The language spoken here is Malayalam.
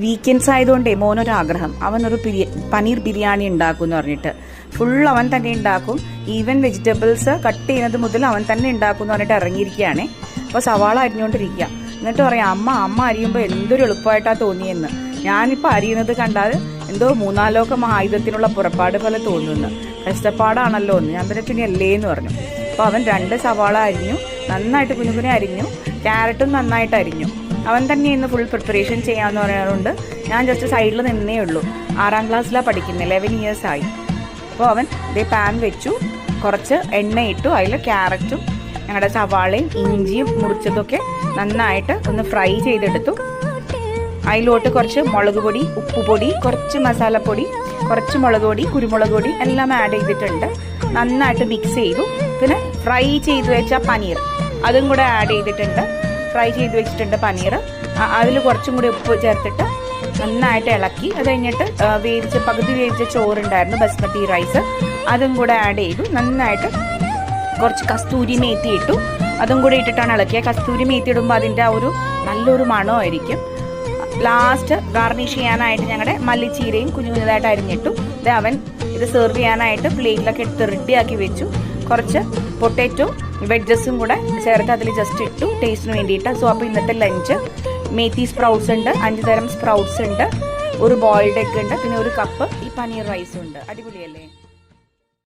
വീക്കെൻഡ്സ് ആയതുകൊണ്ടേ മോനൊരാഗ്രഹം, അവനൊരു പനീർ ബിരിയാണി ഉണ്ടാക്കും എന്ന് പറഞ്ഞിട്ട് ഫുൾ അവൻ തന്നെ ഉണ്ടാക്കും. ഈവൻ വെജിറ്റബിൾസ് കട്ട് ചെയ്യുന്നത് മുതൽ അവൻ തന്നെ ഉണ്ടാക്കും എന്ന് പറഞ്ഞിട്ട് ഇറങ്ങിയിരിക്കുകയാണ്. അപ്പോൾ സവാള അരിഞ്ഞുകൊണ്ടിരിക്കുക. എന്നിട്ട് പറയാം, അമ്മ അരിയുമ്പോൾ എന്തൊരു എളുപ്പമായിട്ടാണ് തോന്നിയെന്ന്. ഞാനിപ്പോൾ അരിയുന്നത് കണ്ടാൽ എന്തോ 3-4 ആയുധത്തിനുള്ള പുറപ്പാട് പോലെ തോന്നുന്നു. കഷ്ടപ്പാടാണല്ലോ എന്ന്. ഞാൻ പിന്നെ അല്ലേ എന്ന് പറഞ്ഞു. അപ്പോൾ അവൻ 2 സവാള അരിഞ്ഞു, നന്നായിട്ട് കുനുകുനെ അരിഞ്ഞു. ക്യാരറ്റും നന്നായിട്ട് അരിഞ്ഞു. അവൻ തന്നെ ഇന്ന് ഫുൾ പ്രിപ്പറേഷൻ ചെയ്യാമെന്ന് പറയാറുണ്ട്. ഞാൻ ജസ്റ്റ് സൈഡിൽ നിന്നേ ഉള്ളൂ. 6ാം ക്ലാസ്സിലാണ് പഠിക്കുന്നത്, 11 years ആയി. അപ്പോൾ അവൻ ഇതേ പാൻ വെച്ചു, കുറച്ച് എണ്ണ ഇട്ടു, അതിൽ ക്യാരറ്റും ഞങ്ങളുടെ സവാളയും ഇഞ്ചിയും മുറിച്ചതൊക്കെ നന്നായിട്ട് ഒന്ന് ഫ്രൈ ചെയ്തെടുത്തു. അതിലോട്ട് കുറച്ച് മുളക് പൊടി, ഉപ്പുപൊടി, കുറച്ച് മസാലപ്പൊടി, കുറച്ച് മുളക് പൊടി, കുരുമുളക് പൊടി എല്ലാം ആഡ് ചെയ്തിട്ടുണ്ട്. നന്നായിട്ട് മിക്സ് ചെയ്തു. പിന്നെ ഫ്രൈ ചെയ്ത് വെച്ച പനീർ അതും കൂടെ ആഡ് ചെയ്തിട്ടുണ്ട്. ഫ്രൈ ചെയ്ത് വെച്ചിട്ടുണ്ട് പനീർ. അതിൽ കുറച്ചും കൂടി ഉപ്പ് ചേർത്തിട്ട് നന്നായിട്ട് ഇളക്കി. അത് കഴിഞ്ഞിട്ട് പകുതി വേവിച്ച ചോറുണ്ടായിരുന്നു, ബസ്മതി റൈസ്, അതും കൂടെ ആഡ് ചെയ്തു. നന്നായിട്ട് കുറച്ച് കസ്തൂരി മേത്തി ഇട്ടു. അതും കൂടി ഇട്ടിട്ടാണ് ഇളക്കിയത്. കസ്തൂരി മേത്തി ഇടുമ്പോൾ അതിൻ്റെ ആ ഒരു നല്ലൊരു മണമായിരിക്കും. ലാസ്റ്റ് ഗാർണിഷ് ചെയ്യാനായിട്ട് ഞങ്ങളുടെ മല്ലിച്ചീരയും കുഞ്ഞുതായിട്ട് അരിഞ്ഞിട്ടു. അവൻ ഇത് സെർവ് ചെയ്യാനായിട്ട് പ്ലേറ്റിലൊക്കെ എടുത്ത് റെഡിയാക്കി വെച്ചു. കുറച്ച് പൊട്ടാറ്റോ വെഡ്ജസും കൂടെ ചേർത്ത് അതിൽ ജസ്റ്റ് ഇട്ടു ടേസ്റ്റിന് വേണ്ടിയിട്ട്. സോ അപ്പോൾ ഇന്നത്തെ ലഞ്ച് മേത്തി സ്പ്രൗട്ട്സ് ഉണ്ട്, 5 തരം സ്പ്രൗട്ട്സ് ഉണ്ട്, ഒരു ബോയിൽഡ് എഗ് ഉണ്ട്, പിന്നെ ഒരു കപ്പ് ഈ പനീർ റൈസും ഉണ്ട്. അടിപൊളിയല്ലേ?